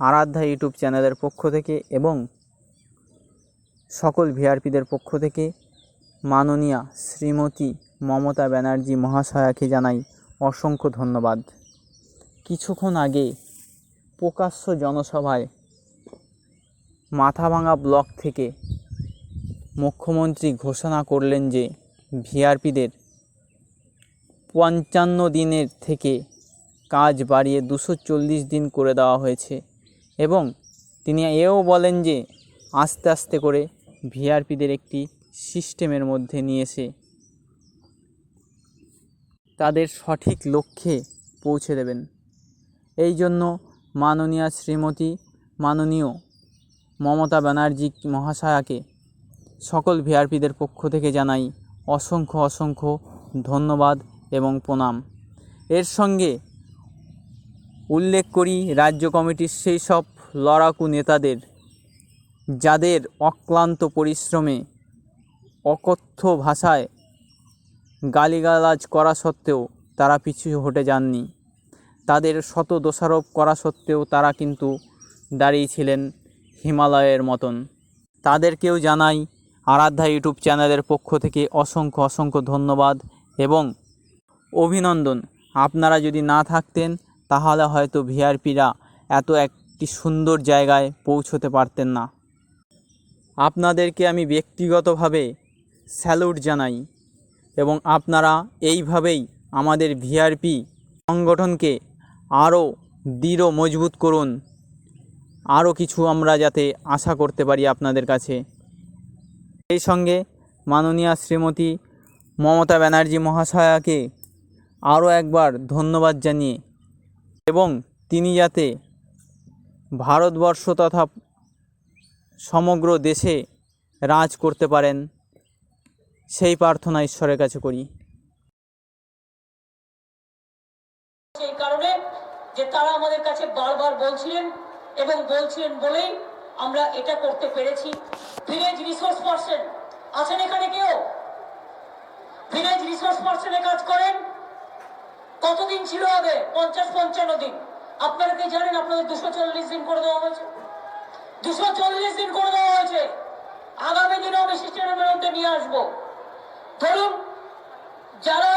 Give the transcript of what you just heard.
আরাধ্যা YouTube চ্যানেলের পক্ষ থেকে এবং সকল ভিআরপিদের পক্ষ থেকে মাননীয়া শ্রীমতী মমতা ব্যানার্জি মহাশয়াকে জানাই অসংখ্য ধন্যবাদ। কিছুক্ষণ আগে প্রকাশ্য জনসভায় মাথাভাঙা ব্লক থেকে মুখ্যমন্ত্রী ঘোষণা করলেন যে ভিআরপিদের ৫৫ দিনের থেকে কাজ বাড়িয়ে ২৪০ দিন করে দেওয়া হয়েছে এবং তিনি এও বলেন যে আস্তে আস্তে করে ভিআরপিদের একটি সিস্টেমের মধ্যে নিয়ে এসে তাদের সঠিক লক্ষ্যে পৌঁছে দেবেন। এই জন্য মাননীয়া শ্রীমতী মাননীয় মমতা ব্যানার্জি মহাশয়াকে সকল ভিআরপিদের পক্ষ থেকে জানাই অসংখ্য অসংখ্য ধন্যবাদ এবং প্রণাম। এর সঙ্গে উল্লেখ করি রাজ্য কমিটির সেই সব লড়াকু নেতাদের যাদের অক্লান্ত পরিশ্রমে অকথ্য ভাষায় গালিগালাজ করা সত্ত্বেও তারা পিছু হটে যাননি। তাদের শত দোষারোপ করা সত্ত্বেও তারা কিন্তু দাঁড়িয়েছিলেন হিমালয়ের মতন। তাদেরকেও জানাই আরাধ্যা ইউটিউব চ্যানেলের পক্ষ থেকে অসংখ্য অসংখ্য ধন্যবাদ এবং অভিনন্দন। আপনারা যদি না থাকতেন তাহলে হয়তো ভিআরপিরা এত একটি সুন্দর জায়গায় পৌঁছতে পারতেন না। আপনাদেরকে আমি ব্যক্তিগতভাবে স্যালুট জানাই এবং আপনারা এইভাবেই আমাদের ভিআরপি সংগঠনকে আরও দৃঢ় মজবুত করুন। আরও কিছু আমরা যাতে আশা করতে পারি আপনাদের কাছে। এই সঙ্গে মাননীয়া শ্রীমতী মমতা ব্যানার্জি মহাশয়াকে আরও একবার ধন্যবাদ জানিয়ে এবং তিনি যাতে ভারতবর্ষ তথা সমগ্র দেশে রাজ করতে পারেন সেই প্রার্থনা ঈশ্বরের কাছে করি। সেই কারণে যে তারা আমাদের কাছে বারবার বলছিলেন এবং বলছিলেন বলেই আমরা এটা করতে পেরেছি। ভিলেজ রিসোর্স পার্সন আছেন এখানে কেউ? ভিলেজ রিসোর্স পার্সনে কাজ করেন? কতদিন ছিল আগে? ৫০-৫৫ দিন। আপনারা কি জানেন আপনাদের ২৪০ দিন করে দেওয়া হয়েছে? ২৪০ দিন করে দেওয়া হয়েছে। আগামী দিনে আমি সিস্টেমের মধ্যে নিয়ে আসবো। ধরুন যারা